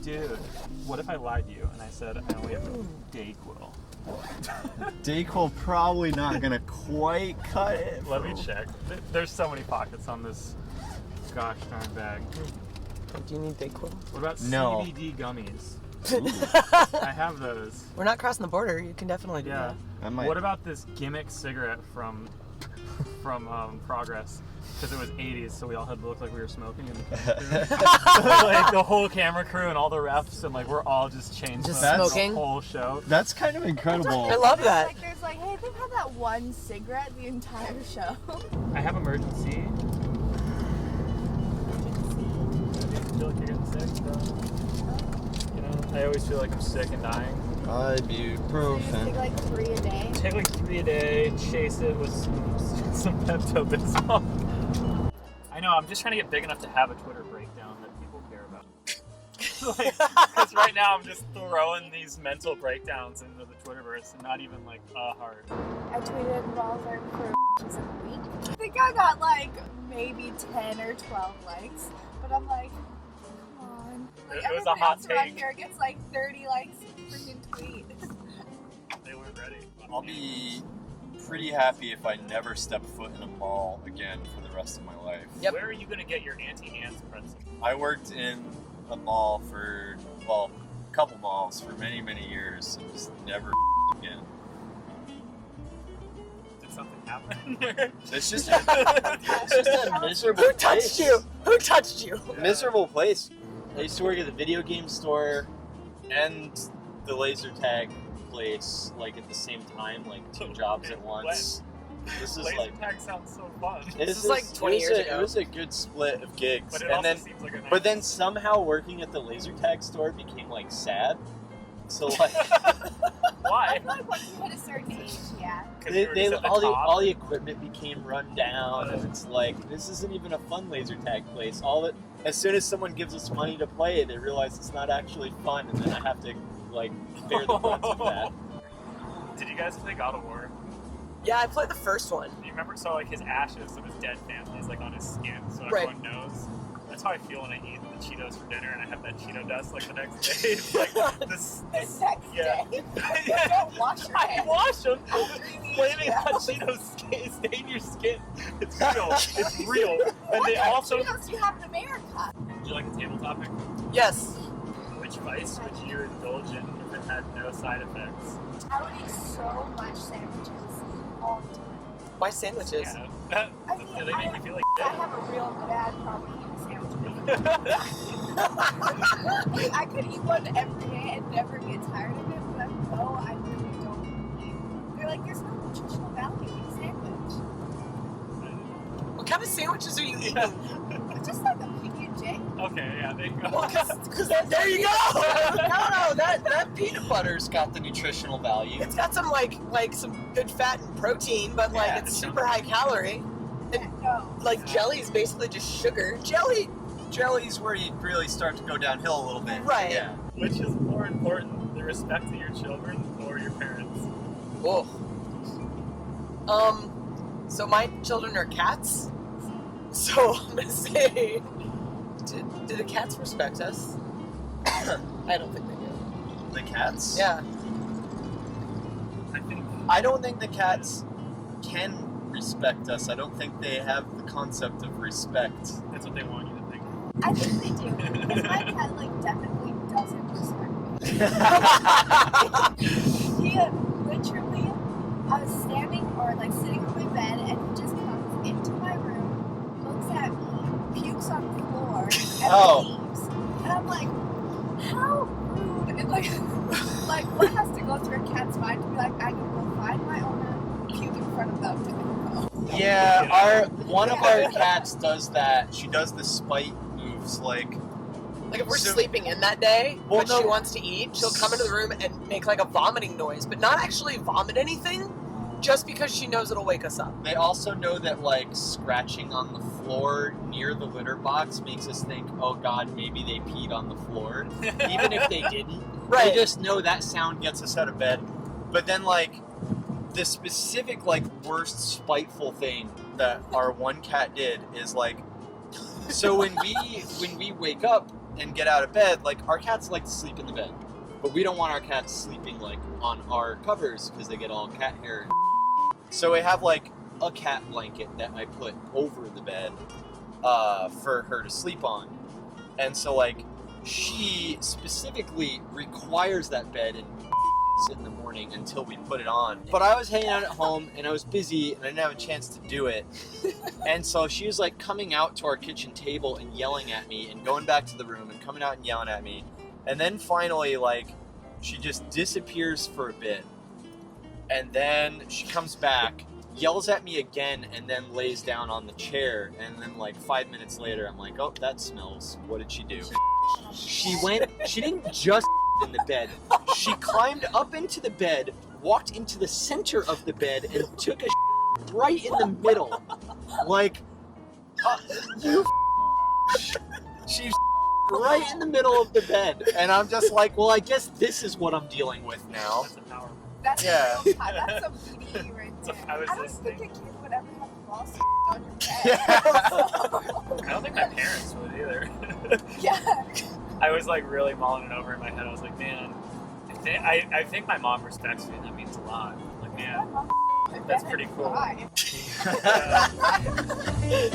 dude, what if I lied to you and I said I only have Dayquil? Dayquil probably not gonna quite cut it. Let me check. There's so many pockets on this gosh darn bag. Do you need Dayquil? What about No. CBD gummies? I have those. We're not crossing the border. You can definitely do that. What about this gimmick cigarette from Progress? Because it was 80s, so we all had to look like we were smoking in the camera crew. Like the whole camera crew and all the refs, and like we're all just chain smoking the whole show. That's kind of incredible. I love that. Like, there's like, hey, they've had that one cigarette the entire show. I have emergency. I feel like you're getting sick, bro. You know, I always feel like I'm sick and dying. Ibuprofen. Take like 3 a day. Take like 3 a day, chase it with some Pepto-Bismol. I know, I'm just trying to get big enough to have a Twitter breakdown that people care about. Because right now I'm just throwing these mental breakdowns into the Twitterverse and not even like hard. I tweeted Walter for a week. I think I got like maybe 10 or 12 likes, but I'm like, come on. Like, It was a hot else around take. here gets like 30 likes freaking tweets. They weren't ready. I'll be pretty happy if I never step foot in a mall again for the rest of my life. Yep. Where are you going to get your Auntie Anne's pretzel? I worked in a mall for, well, a couple malls for many, many years and just never again. Did something happen? It's just a miserable Who touched you? Who touched you? Miserable place. I used to work at the video game store and the laser tag place, like at the same time, like 2 jobs at once. This is Laser like tag sounds so fun. This is like 20 years ago. It was a good split of gigs, But it and also then seems like a nice... but then somehow working at the laser tag store became like sad. So like Why? I feel like once you hit a certain age, yeah. all the equipment became run down, and it's like this isn't even a fun laser tag place. As soon as someone gives us money to play, they realize it's not actually fun, and then I have to like bear the brunt of that. Did you guys play God of War? Yeah, I played the first one. Do you remember, so like his ashes of his dead family is like on his skin, so Right. everyone knows. That's how I feel when I eat the Cheetos for dinner and I have that Cheeto dust like the next day. It's like this. The next Yeah. day. Yeah. Don't wash your I hands. wash them. Really? Flaming hot Cheetos stain your skin. It's real. It's real. And they also. What Cheetos do you have in America? Would you like a table topic? Yes. Which vice would you indulge in if it had no side effects? I would eat so much sandwiches all the time. Why sandwiches? Yeah. That, I mean, they make me feel like I have a real bad problem eating sandwiches. I could eat one every day and never get tired of it, but I know I really don't eat. They're like, there's no nutritional value in a sandwich. What kind of sandwiches are you eating? It's just like a PB&J. Okay, yeah, there you go. Well, because there you go. No, that peanut butter's got the nutritional value. It's got some like some good fat and protein, but like Yeah, it's super high calorie. No. Like jelly is basically just sugar. Jelly's where you really start to go downhill a little bit. Right. Yeah. Which is more important, the respect of your children or your parents? Oh. So my children are cats. So I'm gonna say, do the cats respect us? I don't think they do. The cats? Yeah. I don't think the cats can respect us. I don't think they have the concept of respect. That's what they want you to think. I think they do. Because my cat, like, definitely doesn't respect me. He literally, I was standing or, like, sitting on my bed, and he just comes into my room, looks at me, pukes on the floor, and leaves. And I'm like, how rude. And, like, what has to go through a cat's mind to be like, I can go find my owner, puke in front of them, and go. Yeah, one of our cats does that. She does the spite moves, like Like if we're sleeping in that day, Well, but no. she wants to eat, she'll come into the room and make like a vomiting noise, but not actually vomit anything, just because she knows it'll wake us up. they also know that like scratching on the floor near the litter box makes us think, oh god, maybe they peed on the floor, even if they didn't. Right. They just know that sound gets us out of bed. But then like the specific like worst spiteful thing that our one cat did is like, so when we wake up, and get out of bed, like, our cats like to sleep in the bed. But we don't want our cats sleeping, like, on our covers because they get all cat hair. So we have, like, a cat blanket that I put over the bed for her to sleep on. And so, like, she specifically requires that bed and in the morning until we put it on. But I was hanging out at home and I was busy and I didn't have a chance to do it. And so she was like coming out to our kitchen table and yelling at me and going back to the room and coming out and yelling at me. And then finally, like, she just disappears for a bit. And then she comes back, yells at me again, and then lays down on the chair. And then like 5 minutes later, I'm like, oh, that smells. What did she do? She didn't just in the bed. She climbed up into the bed, walked into the center of the bed, and took a right in the middle. Like, she's right in the middle of the bed. And I'm just like, well, I guess this is what I'm dealing with now. That's a power. That's Yeah. That's some BD right there. I was I don't listening. think a kid would ever have false on your bed. Yeah. I don't think my parents would either. Yeah. I was like really mulling it over in my head. I was like, man, I think my mom respects me, and that means a lot. Like, man, that's pretty cool. Why? Yeah.